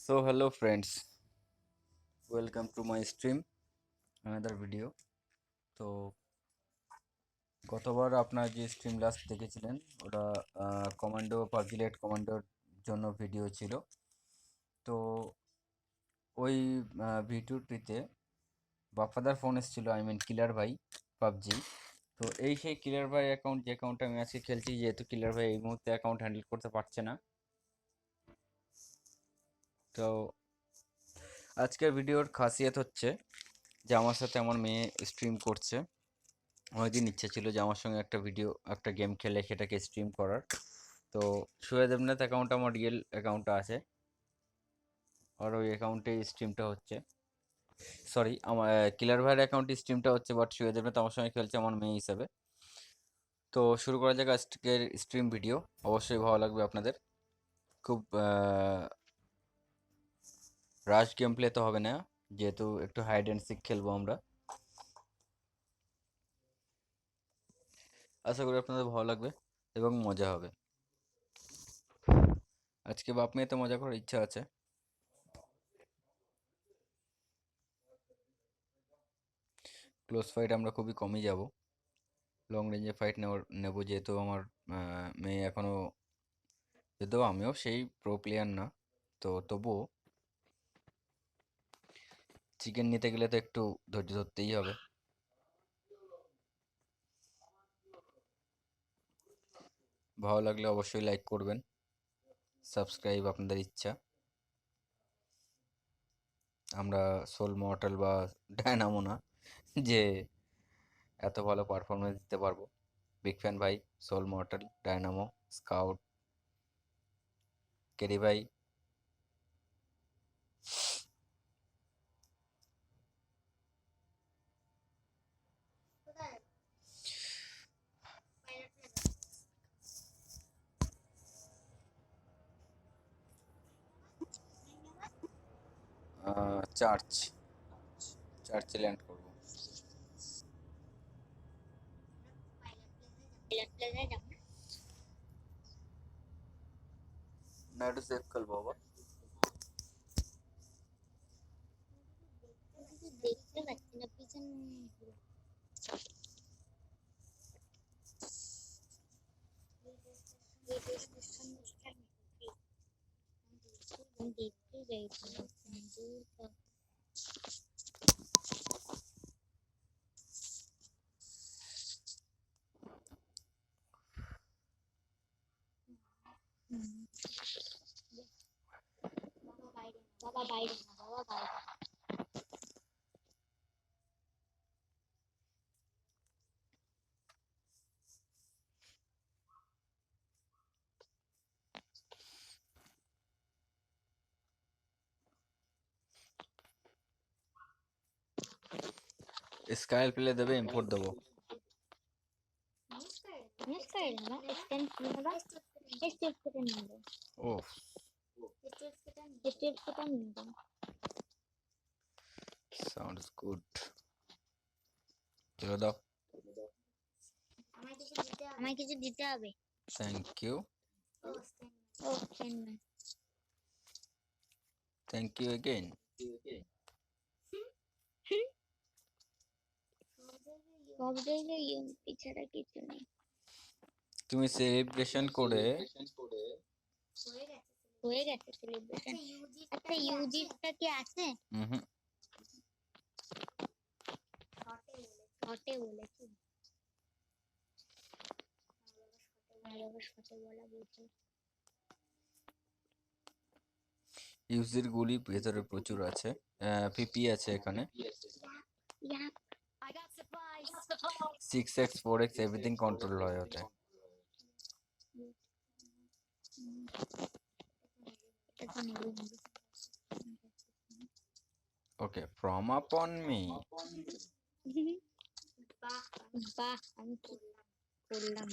So hello friends, welcome to my stream, another video. তো গতবার আপনার যে স্ট্রিম লাস্ট দেখেছিলেন ওটা কমান্ডো পাজিলেট কমান্ডোর জন্য ভিডিও ছিল। তো ওই ভিডিওটিতে বাপ্পাদার ফোন এসেছিলো, কিলার ভাই পাবজি। তো এই সেই কিলার ভাই অ্যাকাউন্ট, যে অ্যাকাউন্টে আমি আজকে খেলছি, যেহেতু কিলার ভাই এই মুহূর্তে অ্যাকাউন্ট হ্যান্ডেল করতে পারছে না। তো আজকের ভিডিওর খাসিয়ত হচ্ছে যে আমার সাথে আমার মেয়ে স্ট্রিম করছে। অনেকদিন ইচ্ছে ছিল যে আমার সঙ্গে একটা গেম খেলে সেটাকে স্ট্রিম করার। তো সুহেদেবনাথ অ্যাকাউন্ট আমার রিয়েল অ্যাকাউন্টটা আছে, আর ওই অ্যাকাউন্টে স্ট্রিমটা হচ্ছে। সরি, আমার কিলার ভাইয়ের অ্যাকাউন্টে স্ট্রিমটা হচ্ছে, বাট সুহেদেবনাথ আমার সঙ্গে খেলছে আমার মেয়ে হিসাবে। তো শুরু করা যাক আজকের স্ট্রিম ভিডিও। অবশ্যই ভালো লাগবে আপনাদের। খুব রাশ গেম প্লে তো হবে না, যেহেতু একটু হাইড অ্যান্ড সিক খেলবো আমরা। আশা করি আপনাদের ভালো লাগবে এবং মজা হবে। আজকে বাপ মেয়েতে মজা করার ইচ্ছা আছে। ক্লোজ ফাইট আমরা খুবই কমই যাব, লং রেঞ্জে ফাইট নেবো, যেহেতু আমার মেয়ে এখনও, যদিও আমিও সেই প্রো প্লেয়ার না, তো তবুও চিকেন নিতে গেলে তো একটু ধৈর্য ধরতেই হবে। ভালো লাগলে অবশ্যই লাইক করবেন, সাবস্ক্রাইব আপনাদের ইচ্ছা। আমরা সোল মর্টাল বা ডায়নামো না যে এত ভালো পারফরমেন্স দিতে পারবো। বিগ ফ্যান ভাই, সোল মর্টাল, ডায়নামো, স্কাউট, কেরি ভাই। 4 চার্চে ল্যান্ড করবো। না, একটু সেফ খেলবো বাবা। দেখতে পাচ্ছি না পিছনে দেখতে যাইছি বাবা বাইরে না, বাবা বাইরে। স্কাইল প্লে দেবে, ইম্পোর্ট দেবো। মিস করে না এক্সটেন্ড করে না স্টেপ করে নেব ও, স্টেপ করে নেব সাউন্ডস গুড। চলো দাও। আমায় কিছু দিতে হবে। Thank you. ও কেন থ্যাংক ইউ এগেইন। সব জায়গায় ইউপি ছাড়া কিছু নেই। তুমি সেলিব্রেশন করে হয়ে গেছে সেলিব্রেশন। আচ্ছা ইউজিটা কি আছে? হুম, শর্টে বলেছি। বাবা শর্টে বলা বলছে। ইউজির গুলি ভেতরে প্রচুর আছে, পিপি আছে এখানে। 6x 4x এভরিথিং কন্ট্রোল হয় ওতে। ওকে, ফ্রম আপন মি। বাহ আমি কি করলাম?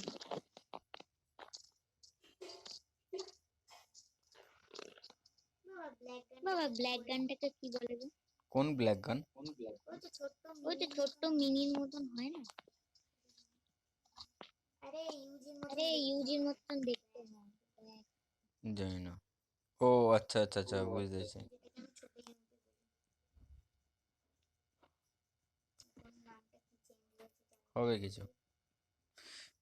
বাবা ব্ল্যাক গানটাকে কি বলে গো? কোন ব্ল্যাক গান? ওই তো ছোট্ট মিনির মতন হয় না? আরে ইউজির মতন দেখতে হয়। জানি না। ও আচ্ছা আচ্ছা আচ্ছা, বুঝতেছি। যেটাকে আমি ছোট ইউনিটে বলি। এখন নামটা কি চেঞ্জ হয়েছে হবে কিছু।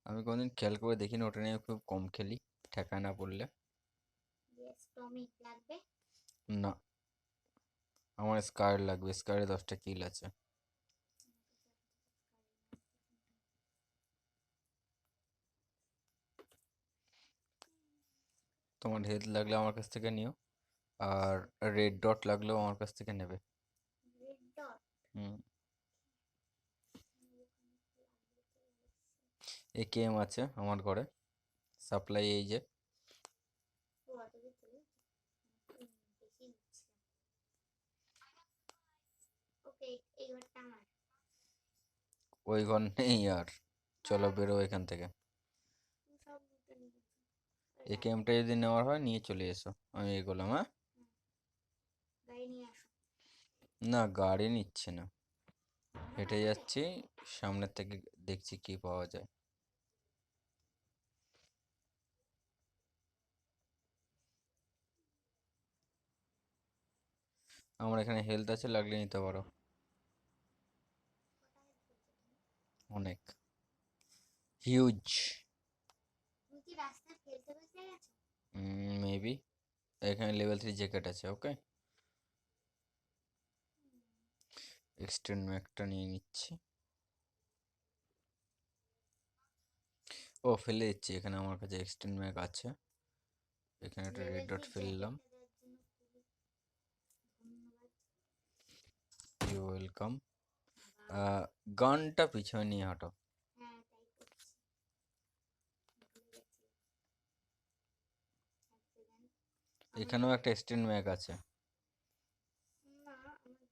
আমি কোনদিন খেয়াল করে দেখিনি, ওটা নিয়ে খুব কম খেলি, ঠেকায় না পড়লে। ইয়েস, টমি লাগবে। না, আমার স্কার লাগবে, স্কারে 10টা কিল আছে। তোমার হেলথ লাগলে আমার কাছ থেকে নিও, আর রেড ডট লাগলেও আমার কাছ থেকে নেবে। রেড ডট হুম। একেএম আছে আমার ঘরে, সাপ্লাই এই যে। ও অত দূর চলে বেশি নিচ্ছিলাম। ওকে, এই ঘরটা আমার। ওই ঘর নেই আর, চলো বেরো এখান থেকে। সব লুটে নিয়েছি। একেএমটা যদি নেওয়ার হয় নিয়ে চলে এসো, আমি এগোলাম, হ্যাঁ। গাড়ি নিয়ে আসো। না, গাড়ি নিচ্ছে না, হেঁটে যাচ্ছি, সামনের থেকে দেখছি কি পাওয়া যায়। আমার এখানে হেলথ আছে, লাগলে নিতে পারো। অনেক হিউজ। তুমি কি রাস্তায় ফেলতে বসে গেছো? মেবি। এখানে লেভেল 3 জ্যাকেট আছে, ওকে। এক্সটেন্ড ম্যাকটা নিয়ে নিচ্ছি। ও, ফেলে দিচ্ছি, এখানে আমার কাছে এক্সটেন্ড ম্যাক আছে। এখানে একটা রেড লেভেল ডট 3 ফেললাম। জ্যাকেটটা দেওয়ার জন্য খুবই ধন্যবাদ। You welcome. বাবা, গানটা পিছনে নিয়ে হাঁটো। হ্যাঁ তাই করছি। ভুলে গেছি। এক সেকেন্ড। এখানেও একটা এক্সটেন্ড ম্যাক আছে। না, আমার দুটো।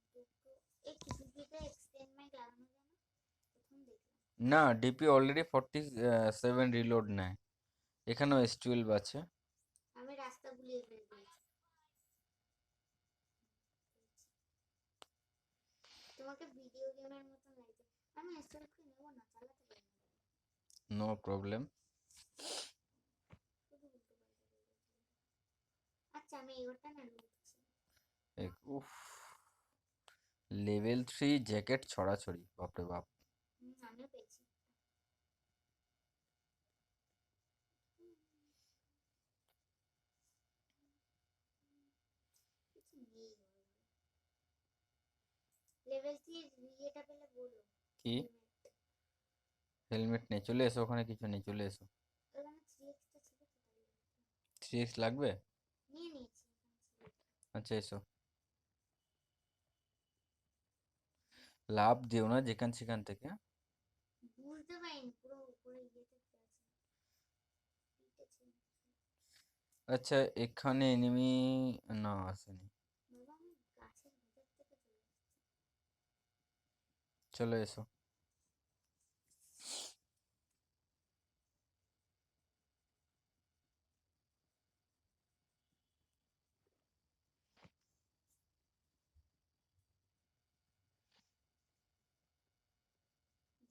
এই টিভিতে এক্সটেন্ড মাইক লাগানো যায় না? প্রথম দেখলাম। না, ডিপি অলরেডি 47 রিলোড নেয়। এখানেও S12 আছে। আমি রাস্তা ভুলিয়ে ফেলে দিয়েছি। তোমাকে ভিডিও গেমের মতন লাগছে। আমি এসএলকে নেবো না, চালাতে পারি না। No problem. শুধু উল্টো পাল্টা করে যাচ্ছি। আচ্ছা, আমি এগোটা না লুটছি। উফ, লেভেল 3 জ্যাকেট ছড়াছড়ি, বাপরে বাপ। আমিও পেয়েছি। কিছু নেই ঘরে। লেভেল 3 ইয়েটা পেলে বলো। কি? হেলমেট। হেলমেট নেই, চলে এসো, ওখানে কিছু নেই, চলে এসো। ওখানে 3x ছিল তো তাই। 3x লাগবে? নিয়ে নিয়েছি। আচ্ছা, এসো। লাভ দিও না যেখান সেখান থেকে। বুঝতে পারিনি, পুরো উপরে ইয়েতে আছে। পিঠে ছিল। আচ্ছা, এখানে এনিমি না আসেনি। বাবা, আমি গাছের ভিতর থেকে চলে এসেছি। চলে এসো।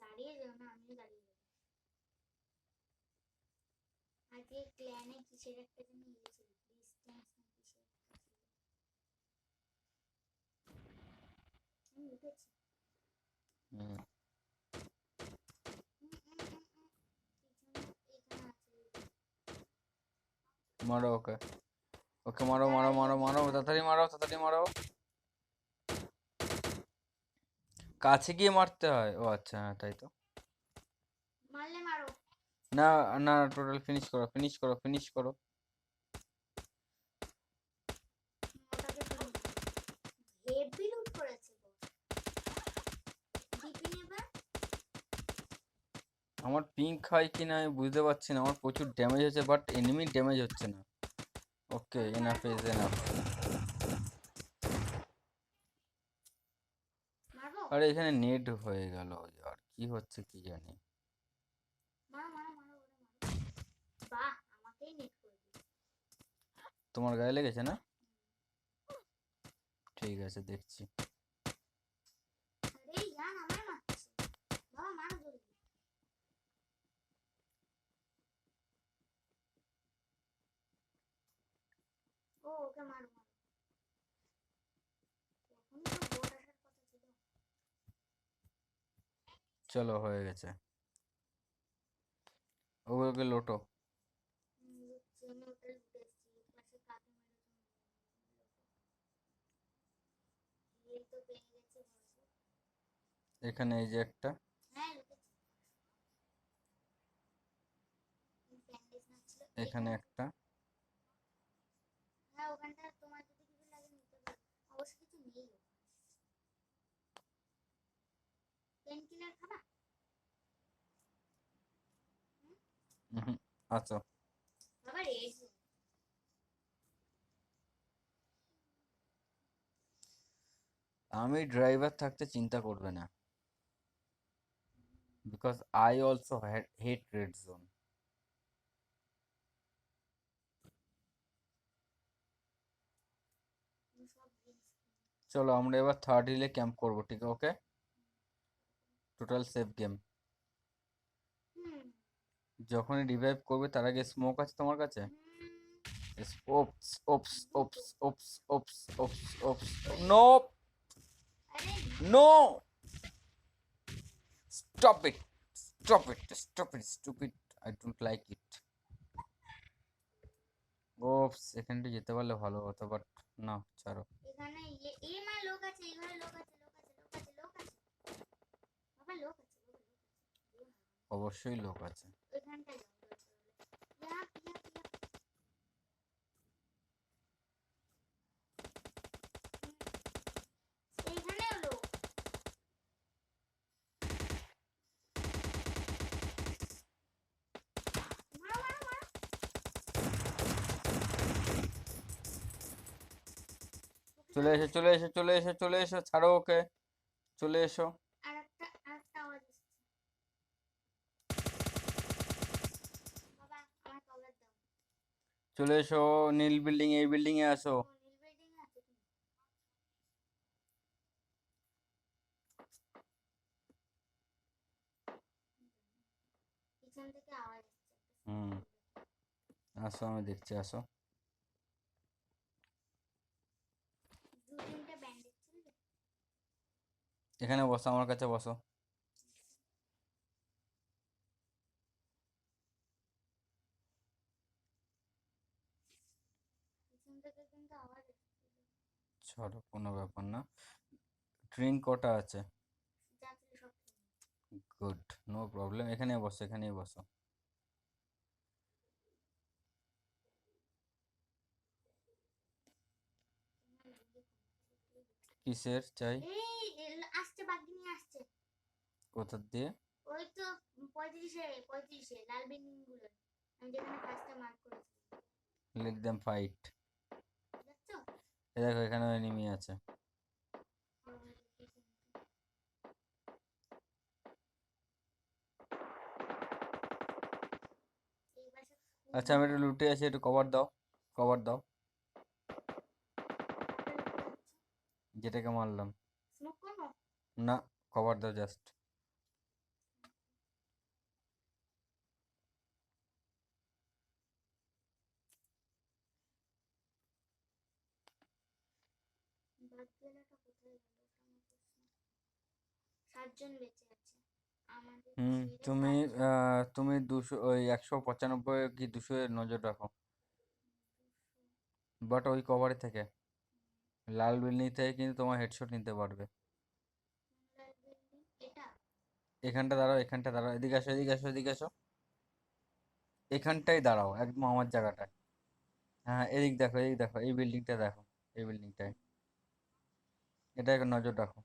দাঁড়িয়ে যাও না, আমিও দাঁড়িয়ে যাবো। আজকে ক্ল্যানে কিসের একটা যেন ইয়ে ছিল, ডিস্টেন্স না কিসের একটা ছিল। আমি উঠেছি। হুম, পিছনে এখানে আছে। মারো ওকে। ওকে মারো মারো দাঁড়াও, মারো ইউএমপি মারো, মারবো। তাড়াতাড়ি মারো, তাড়াতাড়ি মারো। কাছে গিয়ে মারতে হয়, ও আচ্ছা, হ্যাঁ তাই তো। মারলে মারো। না না, টোটাল ফিনিশ করো, ফিনিশ করো, ফিনিশ করো। ওটাকে তুলে হেভি লুট করেছে বস। ডিপি নেবা? আমার পিঙ্ক হয় কি না আমি বুঝতে পারছি না, আমার প্রচুর ড্যামেজ হচ্ছে, বাট এনিমি ড্যামেজ হচ্ছে না। ওকে, আমি এনাফ মারবো। Is enough. মারবো। আরে এখানে নেট হয়ে গেল, আর কি হচ্ছে কি জানি। মারো মারো মারো, ওরে মারো। বাহ, আমাকেই নেট করে দিল। তোমার গায়ে লেগেছে না? ঠিক আছে, দেখছি। আরে ইয়ার আমায় মারছে। বাবা মারো জলদি। ও ওকে ওকে মারো মারো। তখনই তো বোট আসার কথা ছিল। চলো হয়ে গেছে, ওগুলোকে লোটো। লুটছি, আমি ওটা লুটে এসেছি। এর পাশে কাকে মেরেছো? এই তো পেয়ে গেছে বড়। এখানে এই যে একটা, হ্যাঁ লুটেছি। ব্যান্ডেজ না ছিল এখানে এখানে। একটা। হ্যাঁ ওখানটা তোমার যদি কিছু লাগে নিতে পারো। অবশ্য কিছু নেই ওখানে। পেন কিলার খাবা? হুম, আচ্ছা। বাবা রেড জোন। আমি ড্রাইভার থাকতে চিন্তা করবে না, because I also hate red zone. সব ড্রিঙ্কস। চলো আমরা এবার থার্ড হিলে ক্যাম্প করবো, ঠিক আছে? ওকে, টোটাল সেফ গেম। হুম যখনই রিভাইভ করবে তার আগে স্মোক আছে তোমার কাছে? ওপস ওপস ওপস দুটো। Oops oops oops oops. No, আরে no, stop it, stop it, stop it, stupid, I don't like it. Oops, এখানটা যেতে পারলে ভালো হতো, বাট না, ছাড়ো। এখানে এ মা লোক আছে, এই ঘরে লোক আছে, লোক আছে, লোক আছে, লোক আছে। বাবা লোক আছে, লোক আছে, লোক আছে। অবশ্যই লোক আছে। ওইখানটায় যাও দরকার হলে। ইয়া ইয়া ইয়া। এইখানেও লোক। মারো মারো মারো। চলে এসো, চলে এসো, চলে এসো, চলে এসো, ছাড়ো ওকে, চলে এসো। আরেকটা আওয়াজ আসছে। বাবা আমার কভার দাও। চলে এসো, নীল বিল্ডিং, এই বিল্ডিং এ আসো। ও নীল বিল্ডিং এ আছে তুমি। পিছন থেকে আওয়াজ আসছে একটা হুম, স্মোক। আসো, আমি দেখছি, আসো। দু তিনটে ব্যান্ডেজ ছিল। এখানে বসো, আমার কাছে বসো। পিছন থেকে কিন্তু আওয়াজ আসছিল। ছাড়ো, কোনো ব্যাপার না। ড্রিঙ্ক কটা আছে? যা ছিল সব খেয়ে গুড, নো প্রবলেম, এখানে বসো, এখানেই বসো। কিসের চাই? আসছে বাগিনী আসছে। কোথা দিয়ে? ওই তো 35-এ লাল বিল্ডিং গুলো। আমি যেখানে ফার্স্টে মার্ক করেছি। Let them fight. দেখছো? এই দেখো, এখানে এনিমি আছে। এই পাশে খুব আচ্ছা, আমি একটু লুটে আছি, একটু কভার দাও, কভার দাও। যেটাকে মারলাম। স্মোক করবো। না, কভার দাও জাস্ট। বাগদালাটা কোথায় গেল ওটা আমার প্রশ্ন। 7 জন বেঁচে আছে। আমাদের হুম, ছেড়ে তুমি 5 জন। তুমি 200, ওই 195 কি 200 এর নজর রাখো। বাট ওই কভারে থেকে, লাল বিল্ডিং থেকে কিন্তু তোমার হেডশট নিতে পারবে। লাল বিল্ডিং এটা। এখানটা দাঁড়াও, এখানটা দাঁড়াও, এদিকে আসো, এদিকে আসো, এদিকে আসো। এখানটাই দাঁড়াও, একদম আমার জায়গাটায়। হ্যাঁ, এদিক দেখো, এদিক দেখো, এই বিল্ডিংটা দেখো, এই বিল্ডিংটায়। এটা একটু নজর রাখো।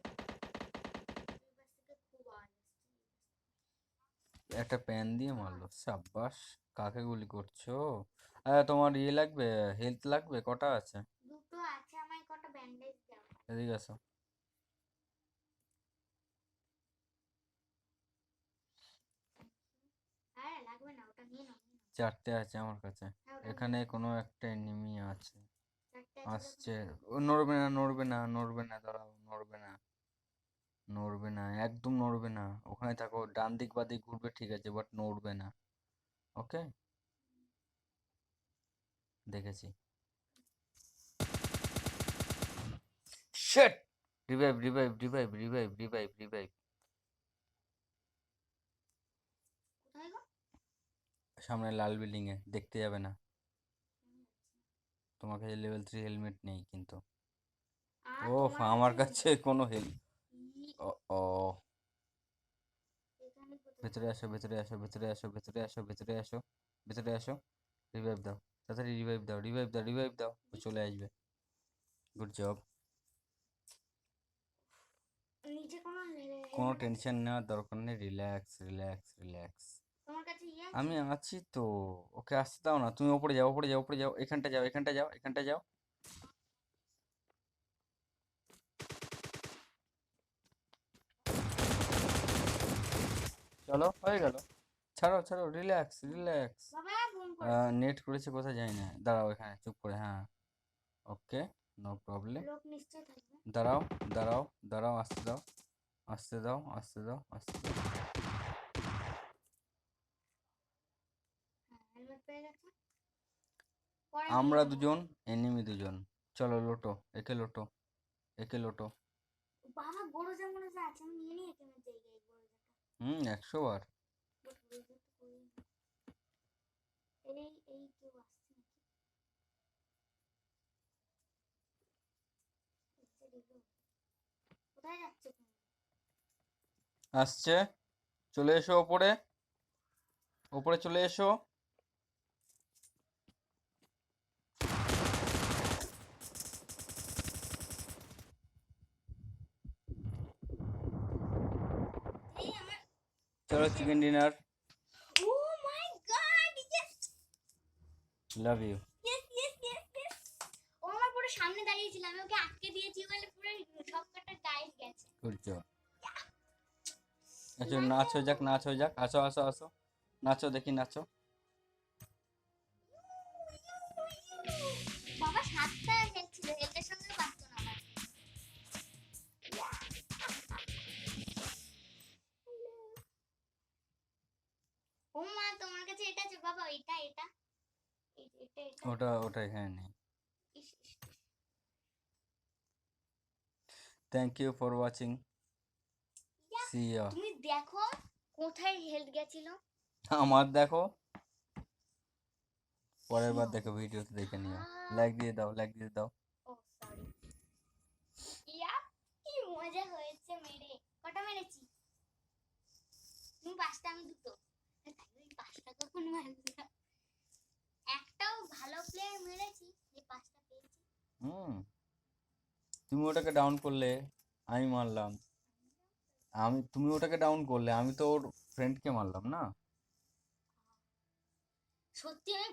এখানে তো আমি কিছু দেখতে পাচ্ছি না। এই পাশ থেকে খুব আওয়াজ আসছে। একটা প্যান দিয়ে বাবা মারলো, সাব্বাস। কাকে গুলি করছো? তোমার ইয়ে লাগবে, হেলথ লাগবে, কটা আছে? দুটো আছে, আমায় কটা ব্যান্ডেজ দাও। এদিকে আসো। হ্যাঁ লাগবে না, ওটা নিয়ে নাও নিয়ে নাও। 4টে আছে আমার কাছে। হ্যাঁ ওটা নিয়ে এখানে নাও। কোনো একটা এনিমি আছে, 4টে আছে যখন আসছে। নিয়ে নাও। ও নড়বে না, নড়বে না, নড়বে না, দাঁড়াও, নড়বে না, নড়বে না, একদম নড়বে না, ওখানে থাকো, ডান দিক বাঁ দিক ঘুরবে ঠিক আছে, বাট নড়বে না। ওকে, দেখেছি। Shit! Revive revive revive revive revive revive. কোথায় গো? সামনে লাল বিল্ডিং এ, দেখতে যাবে না। আমি যাচ্ছি না। তোমার কাছে লেভেল 3 হেলমেট নেই কিন্তু। আর ও, তোমার আমার কাছে কাছে কোনো হেল। ই- ও ও, এখানে কোথায়? ভেতরে আসো ভেতরে আসো ভেতরে আসো ভেতরে আসো ভেতরে আসো ভেতরে আসো। রিভাইভ দাও, তাড়াতাড়ি রিভাইভ দাও, রিভাইভ দাও, রিভাইভ দাও, ও চলে আসবে। Good job. নিচে কোনো কোনো হেলমেট আছে? টেনশন নেওয়ার দরকার নেই, রিল্যাক্স রিল্যাক্স রিল্যাক্স। তোমার কাছে ইয়ে আমি আছে? আছি তো। ওকে আসতে দাও না, তুমি ওপরে যাও ওপরে যাও ওপরে যাও, এখানটা যাও এখানটা যাও এখানটা যাও। চলো, হয়ে গেল। ছাড়ো ছাড়ো, রিল্যাক্স রিল্যাক্স। বাবা ফোন করেছে। নেট করেছে কোথায়, যাই না, দাঁড়াও এখানে চুপ করে, হ্যাঁ। ওকে, নো প্রবলেম। লোক নিশ্চয় থাকবে। দাঁড়াও দাঁড়াও দাঁড়াও, আসতে দাও আসতে দাও আসতে দাও আসতে দাও। হ্যাঁ হেলমেট পেয়ে গেছে। পরে নিয়ে আমরা নেবো। দুজন, এনিমি দুজন। চলো লোটো, একে লোটো, একে লোটো। বাবা গরজা মনে যা আছে আমি নিয়ে নিই এখানে জায়গায় গরজাটা। 100 বার। বাট গরজা তো করি না। এই কেউ আসছে নাকি? এসে দিলো। কোথায় যাচ্ছে তুমি? আসছে, চলে এসো ওপরে, ওপরে চলে এসো। এই আমার চলো chicken dinner. Oh my god yes love you. Yes yes yes yes. ও আমার পুরো সামনে দাঁড়িয়ে ছিল আমি ওকে আটকে দিয়েছি বলে পুরো সব কটা গাইড গেছে। Good job. আচ্ছা, নাচ হয়ে যাক নাচ হয়ে যাক, আসো আসো আসো, নাচো দেখি নাচো। বাবা সাতটা হেল ছিল হেলটার সঙ্গে বাঁচতো না আমার। ও মা তোমার কাছে এটা আছে বাবা এটা এটা এটা এটা ওটা ওটা এখানে নেই। ইস, ইস, ইস। Thank you for watching, yeah, see you. তুমি দেখো কোথায় হেলথ গেছিল। আমার দেখো, পরের কি বার দেখো, ভিডিওতে দেখে নিও। অবস্থা। লাইক দিয়ে দাও, লাইক দিয়ে দাও। ও সরি। ইয়া কি মজা হয়েছে মেরে। কটা মেরেছি? তুমি পাঁচটা আমি দুটো। তাহলে এই পাঁচটা কখন মারবে না? একটাও ভালো প্লেয়ার মেরেছি যে পাঁচটা পেয়েছি। হুম, তুমি ওটাকে ডাউন করলে, আমি মারলাম। তুমি ওটাকে ডাউন করলে, আমি তো ওর ফ্রেন্ডকে মারলাম না। সত্যি আমি